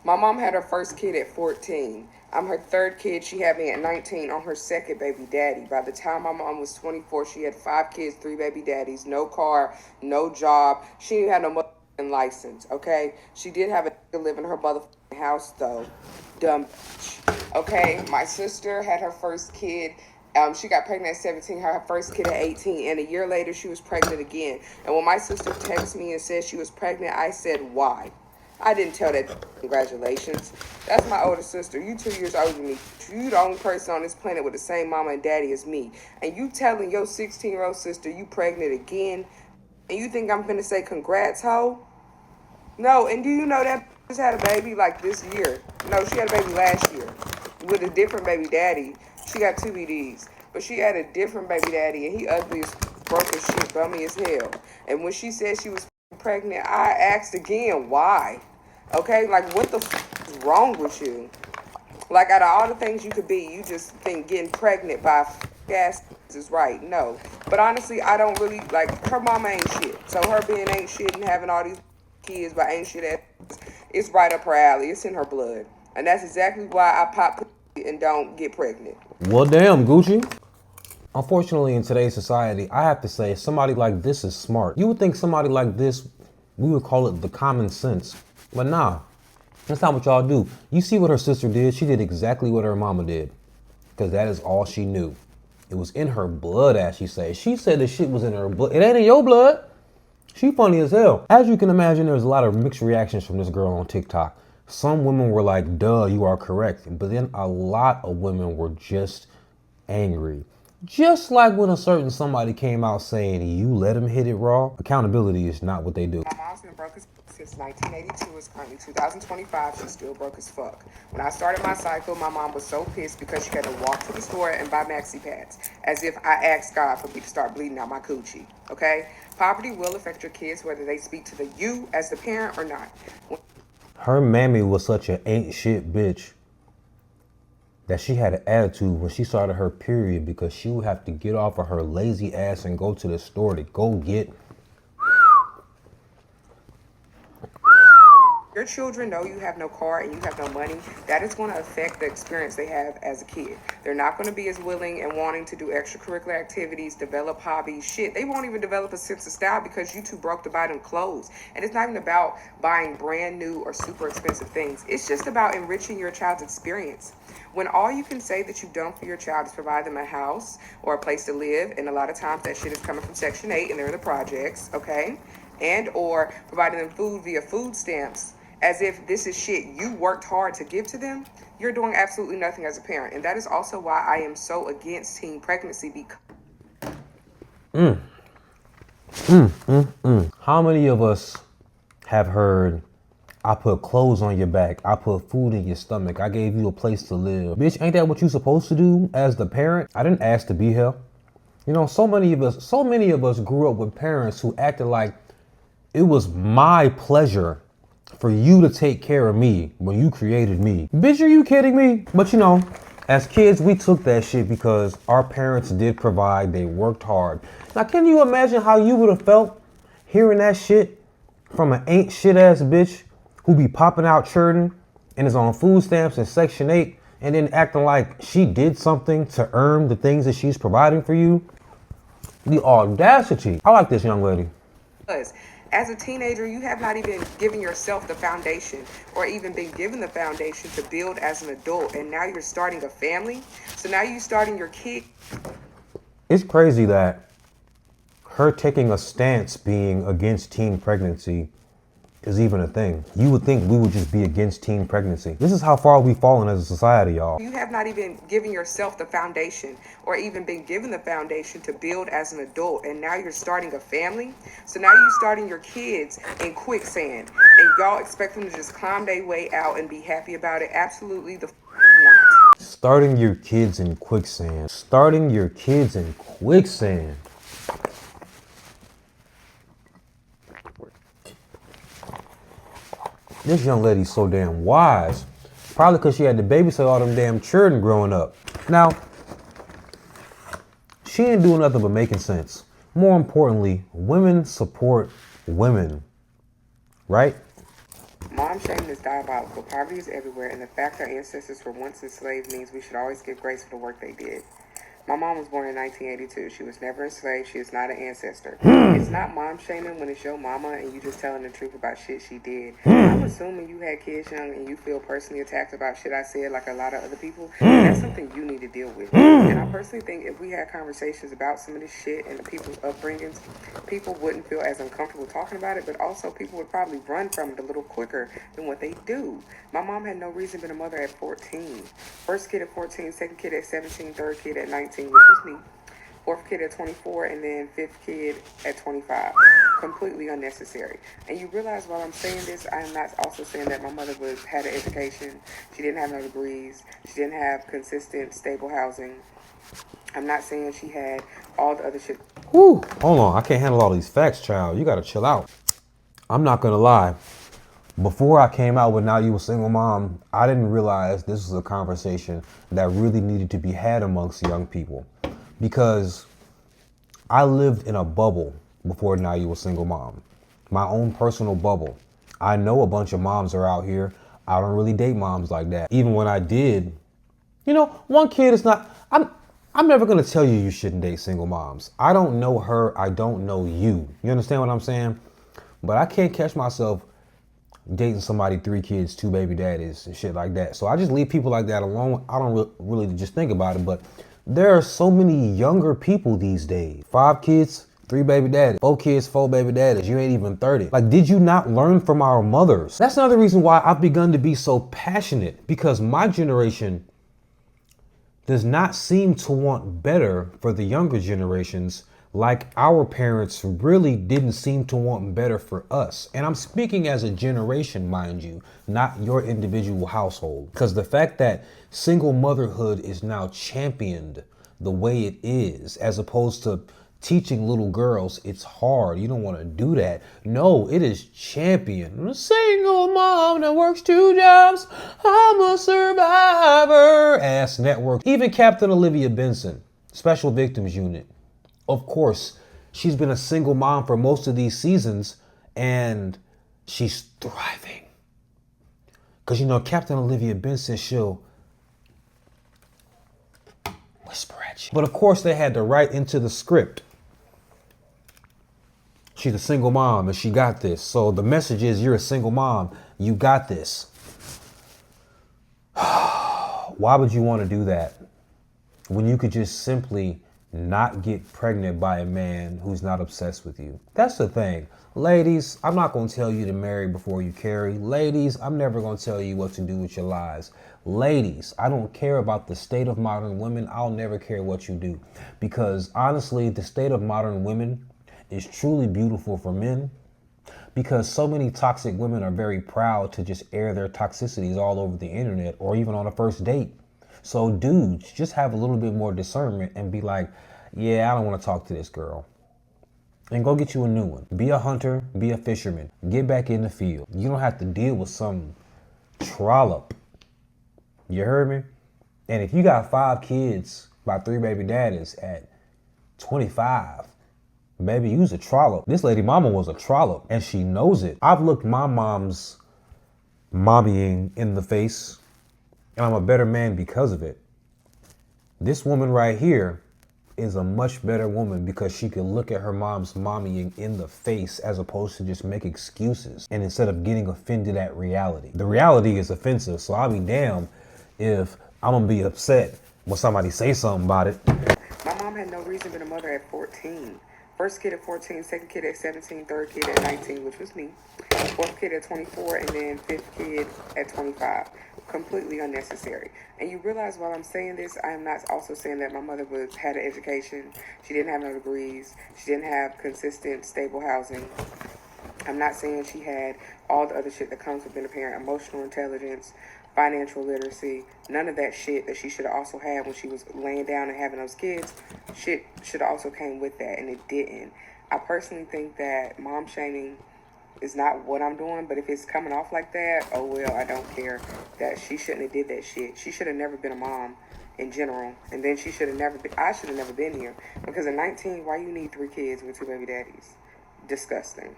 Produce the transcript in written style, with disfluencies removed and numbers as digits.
My mom had her first kid at 14. I'm her third kid. She had me at 19 on her second baby daddy. By the time my mom was 24, she had 5 kids, 3 baby daddies, no car, no job. She didn't have no motherfucking license, okay? She did have a live in her motherfucking house, though. Dumb bitch. Okay? My sister had her first kid. She got pregnant at 17, her first kid at 18, and a year later she was pregnant again. And when my sister texted me and said she was pregnant, I said, why? I didn't tell that congratulations. That's my older sister. You 2 years older than me. You the only person on this planet with the same mama and daddy as me. And you telling your 16-year-old sister you pregnant again, and you think I'm finna say congrats, ho? No, and do you know that just had a baby like this year? No, she had a baby last year with a different baby daddy. She got 2 BDs, but she had a different baby daddy, and he ugly as broke as shit, bummy as hell. And when she said she was pregnant, I asked again why. Okay, like what the is wrong with you? Like out of all the things you could be, you just think getting pregnant by gas is right. No, but honestly, I don't really like her mama ain't shit. So her being ain't shit and having all these kids by ain't shit ass, it's right up her alley. It's in her blood, and that's exactly why I pop and don't get pregnant. Well, damn, Gucci. Unfortunately, in today's society, I have to say somebody like this is smart. You would think somebody like this, we would call it the common sense. But nah, that's not what y'all do. You see what her sister did? She did exactly what her mama did. Because that is all she knew. It was in her blood, as she said. She said the shit was in her blood. It ain't in your blood. She funny as hell. As you can imagine, there's a lot of mixed reactions from this girl on TikTok. Some women were like, duh, you are correct. But then a lot of women were just angry. Just like when a certain somebody came out saying, you let him hit it raw. Accountability is not what they do. My mom's been broke as since 1982. It's currently 2025. She's still broke as fuck. When I started my cycle, my mom was so pissed because she had to walk to the store and buy maxi pads, as if I asked God for me to start bleeding out my coochie. Okay? Poverty will affect your kids whether they speak to the you as the parent or not. Her mammy was such an ain't shit bitch that she had an attitude when she started her period because she would have to get off of her lazy ass and go to the store to go get. Your children know you have no car and you have no money. That is going to affect the experience they have as a kid. They're not going to be as willing and wanting to do extracurricular activities, develop hobbies, shit. They won't even develop a sense of style because you too broke to buy them clothes. And it's not even about buying brand new or super expensive things. It's just about enriching your child's experience. When all you can say that you've done for your child is provide them a house or a place to live, and a lot of times that shit is coming from Section 8 and they're in the projects, okay? And or providing them food via food stamps, as if this is shit you worked hard to give to them, you're doing absolutely nothing as a parent. And that is also why I am so against teen pregnancy because How many of us have heard, I put clothes on your back, I put food in your stomach, I gave you a place to live? Bitch, ain't that what you supposed to do as the parent? I didn't ask to be here. You know, so many of us grew up with parents who acted like it was my pleasure for you to take care of me when you created me. Bitch, are you kidding me? But you know, as kids, we took that shit because our parents did provide, they worked hard. Now, can you imagine how you would have felt hearing that shit from an ain't shit ass bitch who be popping out churning and is on food stamps in Section 8 and then acting like she did something to earn the things that she's providing for you? The audacity. I like this young lady. as a teenager, you have not even given yourself the foundation or even been given the foundation to build as an adult. And now you're starting a family. So now you're starting your kid. It's crazy that her taking a stance being against teen pregnancy is even a thing. You would think we would just be against teen pregnancy. This is how far we've fallen as a society, y'all. You have not even given yourself the foundation or even been given the foundation to build as an adult. And now you're starting a family. So now you're starting your kids in quicksand. And y'all expect them to just climb their way out and be happy about it? Absolutely the not. Starting your kids in quicksand. Starting your kids in quicksand. This young lady's so damn wise. Probably because she had to babysit all them damn children growing up. Now, she ain't doing nothing but making sense. More importantly, women support women. Right? Mom shaming is diabolical. Poverty is everywhere, and the fact our ancestors were once enslaved means we should always give grace for the work they did. My mom was born in 1982. She was never enslaved. She is not an ancestor. It's not mom shaming when it's your mama and you just telling the truth about shit she did. I'm assuming you had kids young and you feel personally attacked about shit I said like a lot of other people. That's something you need to deal with. And I personally think if we had conversations about some of this shit and the people's upbringings, people wouldn't feel as uncomfortable talking about it, but also people would probably run from it a little quicker than what they do. My mom had no reason being a mother at 14. First kid at 14, second kid at 17, third kid at 19, which was me. Fourth kid at 24, and then fifth kid at 25. Completely unnecessary. And you realize while I'm saying this, I am not also saying that my mother had an education. She didn't have no degrees. She didn't have consistent, stable housing. I'm not saying she had all the other shit. Whew, hold on. I can't handle all these facts, child. You gotta chill out. I'm not gonna lie. Before I came out with Now You a Single Mom, I didn't realize this was a conversation that really needed to be had amongst young people. Because I lived in a bubble before Now You a Single Mom. My own personal bubble. I know a bunch of moms are out here. I don't really date moms like that. Even when I did, one kid is not, I'm never gonna tell you you shouldn't date single moms. I don't know her, I don't know you. You understand what I'm saying? But I can't catch myself dating somebody, 3 kids, 2 baby daddies and shit like that. So I just leave people like that alone. I don't really just think about it, but there are so many younger people these days. 5 kids, 3 baby daddies, 4 kids, 4 baby daddies. You ain't even 30. Like, did you not learn from our mothers? That's another reason why I've begun to be so passionate, because my generation does not seem to want better for the younger generations like our parents really didn't seem to want better for us. And I'm speaking as a generation, mind you, not your individual household. Because the fact that single motherhood is now championed the way it is, as opposed to teaching little girls it's hard, you don't want to do that. No, it is championed. I'm a single mom that works 2 jobs. I'm a survivor. Ass network. Even Captain Olivia Benson, Special Victims Unit. Of course, she's been a single mom for most of these seasons, and she's thriving. Because, Captain Olivia Benson, she'll whisper at you. But of course, they had to write into the script, she's a single mom and she got this. So the message is, you're a single mom, you got this. Why would you want to do that when you could just simply not get pregnant by a man who's not obsessed with you? That's the thing. Ladies, I'm not going to tell you to marry before you carry. Ladies, I'm never going to tell you what to do with your lives. Ladies, I don't care about the state of modern women. I'll never care what you do. Because honestly, the state of modern women is truly beautiful for men. Because so many toxic women are very proud to just air their toxicities all over the internet or even on a first date. So dudes, just have a little bit more discernment and be like, yeah, I don't want to talk to this girl. And go get you a new one. Be a hunter, be a fisherman. Get back in the field. You don't have to deal with some trollop. You heard me? And if you got 5 kids by 3 baby daddies at 25, baby, you's a trollop. This lady mama was a trollop, and she knows it. I've looked my mom's mommying in the face, and I'm a better man because of it. This woman right here is a much better woman because she could look at her mom's mommying in the face as opposed to just make excuses. And instead of getting offended at reality. The reality is offensive, so I'll be damned if I'm gonna be upset when somebody say something about it. My mom had no reason being a mother at 14. First kid at 14, second kid at 17, third kid at 19, which was me. Fourth kid at 24, and then fifth kid at 25. Completely unnecessary. And you realize while I'm saying this, I am not also saying that my mother had an education. She didn't have no degrees. She didn't have consistent, stable housing. I'm not saying she had all the other shit that comes with being a parent, emotional intelligence, financial literacy, none of that shit that she should have also had when she was laying down and having those kids. Shit should have also came with that, and it didn't. I personally think that mom shaming is not what I'm doing, but if it's coming off like that, oh well, I don't care. That she shouldn't have did that shit. She should have never been a mom in general, and then she should have never been, I should have never been here. Because at 19, why you need 3 kids with 2 baby daddies? Disgusting.